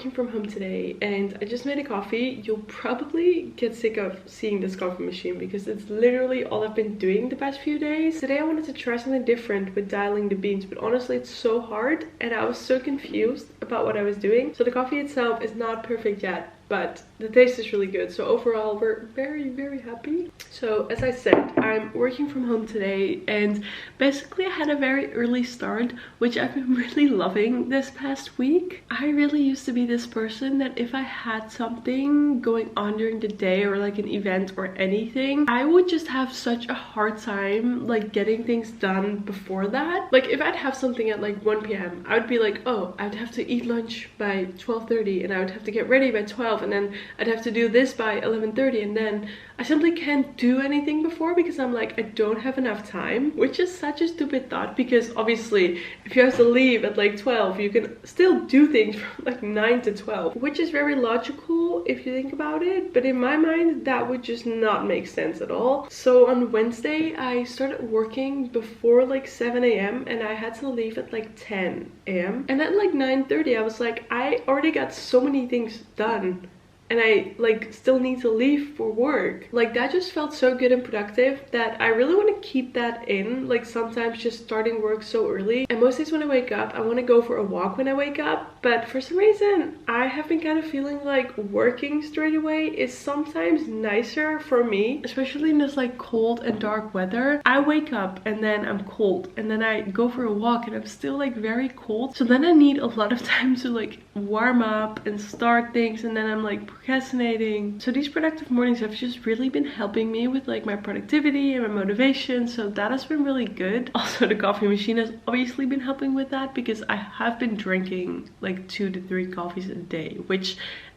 working from home today and I just made a coffee. You'll probably get sick of seeing this coffee machine because it's literally all I've been doing the past few days. Today I wanted to try something different with dialing the beans, but honestly it's so hard and I was so confused about what I was doing. So the coffee itself is not perfect yet, but the taste is really good. So overall we're very happy. So as I said, I'm working from home today and basically I had a very early start, which I've been really loving this past week. I really used to be this person that if I had something going on during the day or like an event or anything, I would just have such a hard time like getting things done before that. Like if I'd have something at like 1 p.m. I would be like, oh, I'd have to eat lunch by 12:30 and I would have to get ready by 12 and then I'd have to do this by 11:30 and then I simply can't do anything before because I'm like, I don't have enough time, which is such a stupid thought because obviously if you have to leave at like 12, you can still do things from like 9 to 12, which is very logical if you think about it. But in my mind, that would just not make sense at all. So on Wednesday, I started working before like 7 a.m. and I had to leave at like 10 a.m. And at like 9:30, I was like, I already got so many things done. And I like still need to leave for work. Like that just felt so good and productive that I really want to keep that in. Like sometimes just starting work so early. And most days when I wake up, I want to go for a walk when I wake up. But for some reason, I have been kind of feeling like working straight away is sometimes nicer for me. Especially in this like cold and dark weather. I wake up and then I'm cold. And then I go for a walk and I'm still like very cold. So then I need a lot of time to like warm up and start things. And then I'm like procrastinating. So these productive mornings have just really been helping me with like my productivity and my motivation, so that has been really good. Also the coffee machine has obviously been helping with that because I have been drinking like 2 to 3 coffees a day, which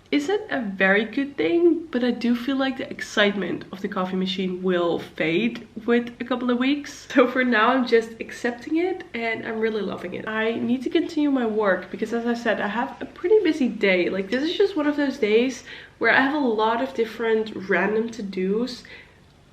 isn't a very good thing, but I do feel like the excitement of the coffee machine will fade with a couple of weeks. So for now, I'm just accepting it and I'm really loving it. I need to continue my work because as I said, I have a pretty busy day. Like this is just one of those days where I have a lot of different random to-dos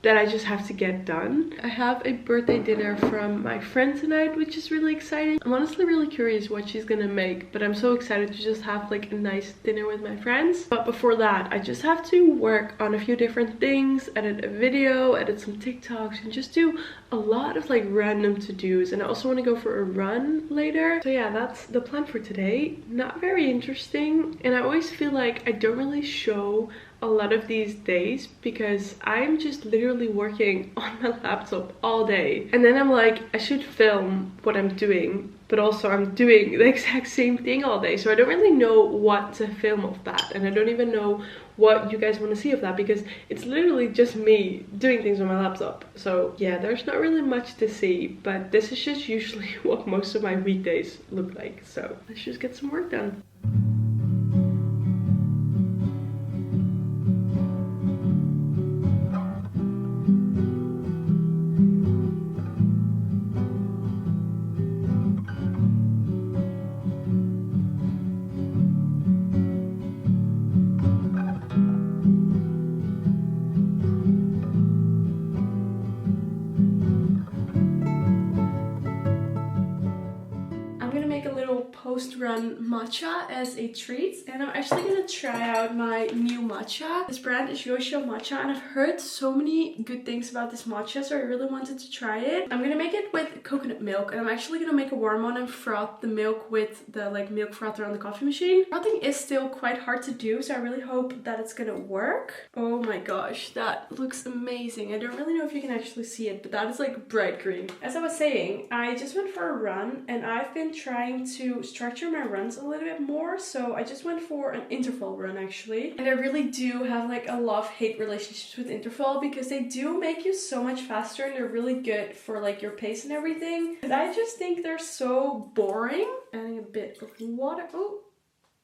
that I just have to get done. I have a birthday dinner from my friend tonight, which is really exciting. I'm honestly really curious what she's gonna make, but I'm so excited to just have like a nice dinner with my friends. But before that, I just have to work on a few different things, edit a video, edit some TikToks, and just do a lot of like random to-dos. And I also want to go for a run later. So yeah, that's the plan for today. Not very interesting. And I always feel like I don't really show a lot of these days because I'm just literally working on my laptop all day. And then I'm like, I should film what I'm doing, but also I'm doing the exact same thing all day. So I don't really know what to film of that. And I don't even know what you guys want to see of that because it's literally just me doing things on my laptop. So yeah, there's not really much to see, but this is just usually what most of my weekdays look like. So let's just get some work done. Post-run matcha as a treat, and I'm actually gonna try out my new matcha. This brand is Yoshio Matcha and I've heard so many good things about this matcha, so I really wanted to try it. I'm gonna make it with coconut milk and I'm actually gonna make a warm one and froth the milk with the like milk frother on the coffee machine. Frothing is still quite hard to do, so I really hope that it's gonna work. Oh my gosh, that looks amazing. I don't really know if you can actually see it, but that is like bright green. As I was saying, I just went for a run and I've been trying to structure my runs a little bit more, so I just went for an interval run actually. And I really do have like a love-hate relationship with interval because they do make you so much faster and they're really good for like your pace and everything. But I just think they're so boring. Adding a bit of water. Oh.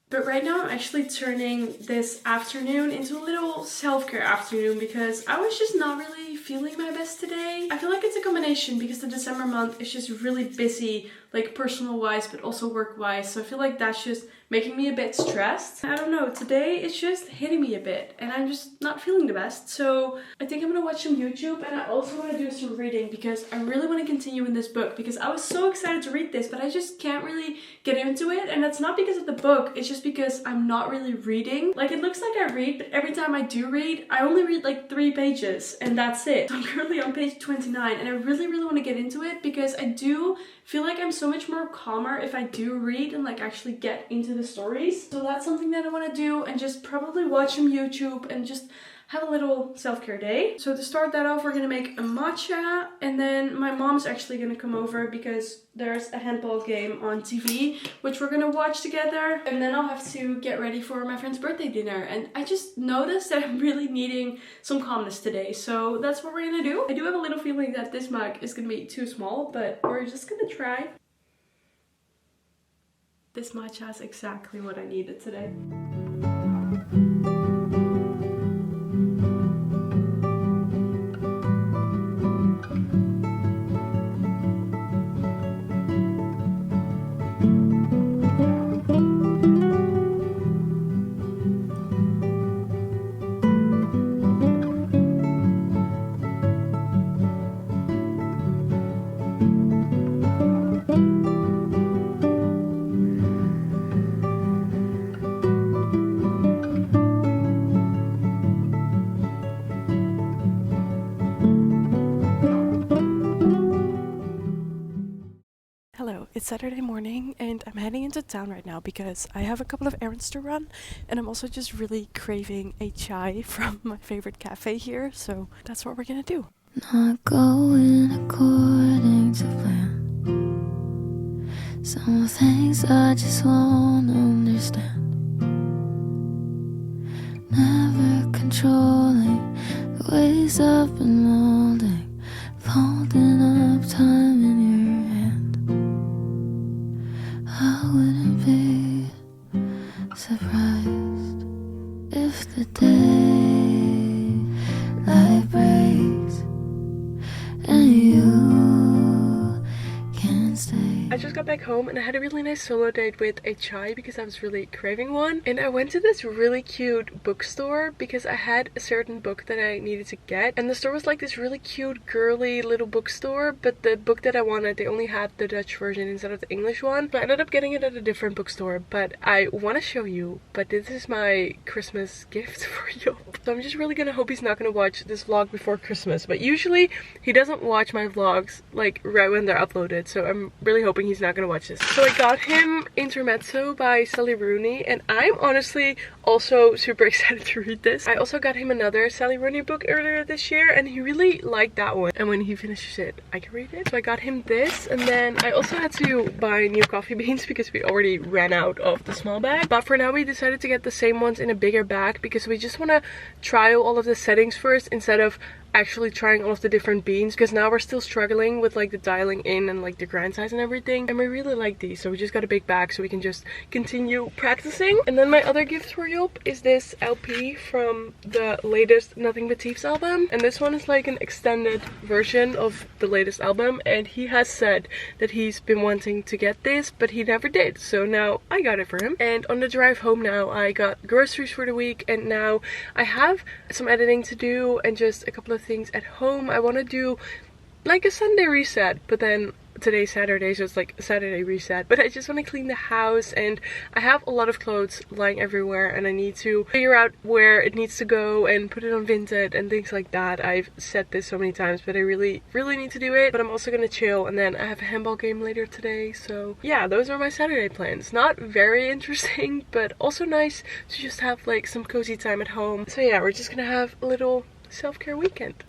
But right now I'm actually turning this afternoon into a little self-care afternoon because I was just not really feeling my best today. I feel like it's a combination because the December month is just really busy like personal wise but also work wise. So I feel like that's just making me a bit stressed. I don't know, today it's just hitting me a bit and I'm just not feeling the best. So I think I'm gonna watch some YouTube, and I also want to do some reading because I really want to continue in this book because I was so excited to read this, but I just can't really get into it. And that's not because of the book, it's just because I'm not really reading. Like, it looks like I read, but every time I do read, I only read like 3 pages and that's it. So I'm currently on page 29 and I really want to get into it because I do feel like I'm so much more calmer if I do read and like actually get into the stories. So that's something that I want to do, and just probably watch some YouTube and just have a little self-care day. So to start that off, we're gonna make a matcha, and then my mom's actually gonna come over because there's a handball game on TV which we're gonna watch together, and then I'll have to get ready for my friend's birthday dinner. And I just noticed that I'm really needing some calmness today, so that's what we're gonna do. I do have a little feeling that this mug is gonna be too small, but we're just gonna try. This matcha is exactly what I needed today. Hello, it's Saturday morning and I'm heading into town right now because I have a couple of errands to run, and I'm also just really craving a chai from my favorite cafe here, so that's what we're gonna do. Not going according to plan. Some things I just won't understand. Never controlling the ways I've been molding, folding up time in your hand. I wouldn't be surprised if the daylight breaks and you can't stay. I just got back home and I had a really nice solo date with a chai because I was really craving one. And I went to this really cute bookstore because I had a certain book that I needed to get. And the store was like this really cute, girly little bookstore. But the book that I wanted, they only had the Dutch version instead of the English one. So I ended up getting it at a different bookstore. But I want to show you. But this is my Christmas gift for you. So I'm just really gonna hope he's not gonna watch this vlog before Christmas. But usually he doesn't watch my vlogs like right when they're uploaded. So I'm really hoping he's not gonna watch this. So I got him Intermezzo by Sally Rooney, and I'm honestly also super excited to read this. I also got him another Sally Rooney book earlier this year and he really liked that one, and when he finishes it I can read it. So I got him this, and then I also had to buy new coffee beans because we already ran out of the small bag. But for now we decided to get the same ones in a bigger bag because we just want to try all of the settings first instead of actually trying all of the different beans, because now we're still struggling with like the dialing in and like the grind size and everything, and we really like these, so we just got a big bag so we can just continue practicing. And then my other gift for Job is this LP from the latest Nothing But Thieves album, and this one is like an extended version of the latest album, and he has said that he's been wanting to get this but he never did, so now I got it for him. And on the drive home now I got groceries for the week, and now I have some editing to do and just a couple of things at home. I want to do like a Sunday reset, but then today's Saturday, so it's like a Saturday reset. But I just want to clean the house, and I have a lot of clothes lying everywhere and I need to figure out where it needs to go and put it on Vinted and things like that. I've said this so many times, but I really need to do it. But I'm also gonna chill, and then I have a handball game later today. So yeah, those are my Saturday plans. Not very interesting, but also nice to just have like some cozy time at home. So yeah, we're just gonna have a little self-care weekend.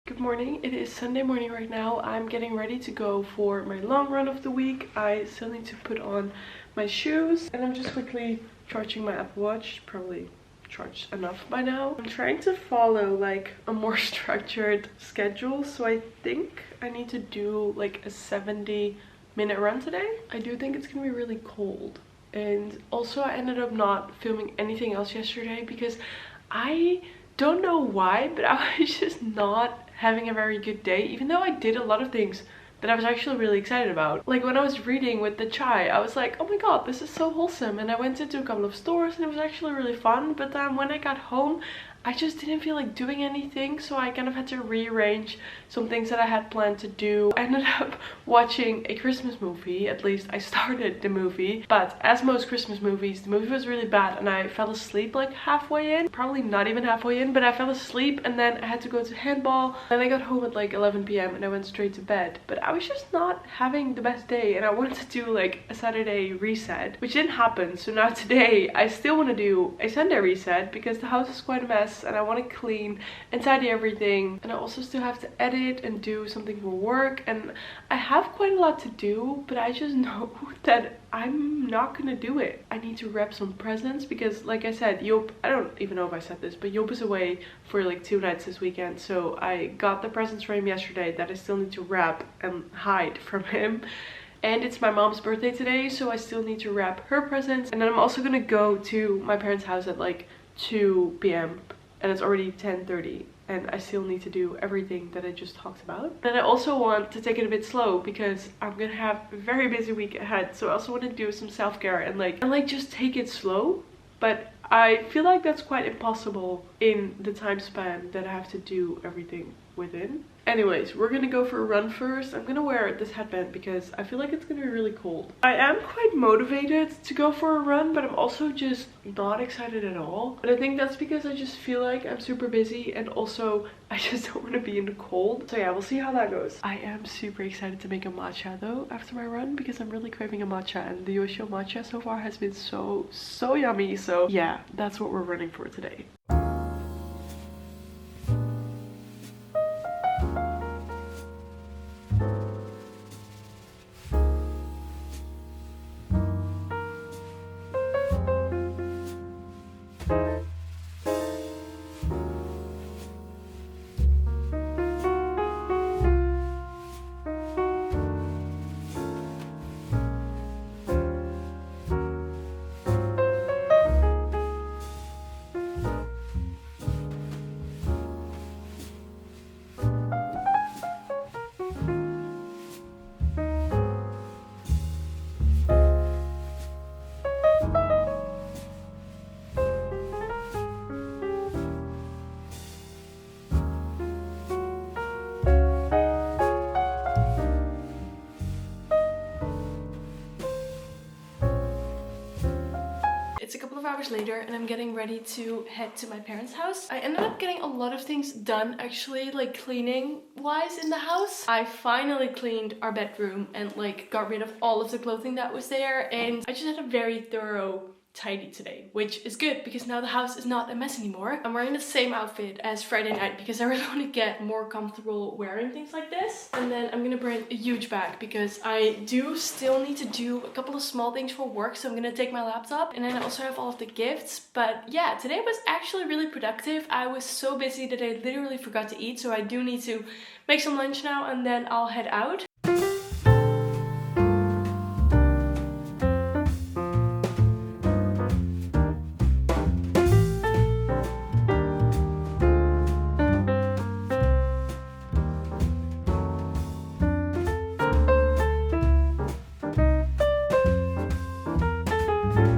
Good morning, it is Sunday morning right now. I'm getting ready to go for my long run of the week. I still need to put on my shoes, and I'm just quickly charging my Apple Watch. Probably charged enough by now. I'm trying to follow like a more structured schedule, so I think I need to do like a 70-minute run today. I do think it's gonna be really cold. And also I ended up not filming anything else yesterday because I don't know why, but I was just not having a very good day, even though I did a lot of things that I was actually really excited about. Like when I was reading with the chai, I was like, oh my god, this is so wholesome. And I went into a couple of stores and it was actually really fun. But then when I got home, I just didn't feel like doing anything, so I kind of had to rearrange some things that I had planned to do. I ended up watching a Christmas movie, at least I started the movie, but as most Christmas movies, the movie was really bad and I fell asleep like halfway in, probably not even halfway in, but I fell asleep and then I had to go to handball. Then I got home at like 11 p.m. and I went straight to bed, but I was just not having the best day and I wanted to do like a Saturday reset, which didn't happen. So now today I still want to do a Sunday reset because the house is quite a mess and I want to clean and tidy everything, and I also still have to edit and do something for work, and I have quite a lot to do, but I just know that I'm not gonna do it. I need to wrap some presents because, like I said, Joop, I don't even know if I said this, but Joop is away for like 2 nights this weekend, so I got the presents for him yesterday that I still need to wrap and hide from him. And it's my mom's birthday today, so I still need to wrap her presents, and then I'm also gonna go to my parents' house at like 2 p.m. and it's already 10:30 and I still need to do everything that I just talked about. And I also want to take it a bit slow because I'm gonna have a very busy week ahead, so I also want to do some self-care and like just take it slow. But I feel like that's quite impossible in the time span that I have to do everything within. Anyways, we're gonna go for a run first. I'm gonna wear this headband because I feel like it's gonna be really cold. I am quite motivated to go for a run, but I'm also just not excited at all. But I think that's because I just feel like I'm super busy and also I just don't want to be in the cold. So yeah, we'll see how that goes. I am super excited to make a matcha though after my run because I'm really craving a matcha, and the Yoshio matcha so far has been so yummy. So yeah, that's what we're running for today. It's a couple of hours later and I'm getting ready to head to my parents' house. I ended up getting a lot of things done actually, like cleaning wise in the house. I finally cleaned our bedroom and like got rid of all of the clothing that was there, and I just had a very thorough tidy today, which is good because now the house is not a mess anymore. I'm wearing the same outfit as Friday night because I really want to get more comfortable wearing things like this. And then I'm gonna bring a huge bag because I do still need to do a couple of small things for work, so I'm gonna take my laptop, and then I also have all of the gifts. But yeah, today was actually really productive. I was so busy that I literally forgot to eat, so I do need to make some lunch now and then I'll head out.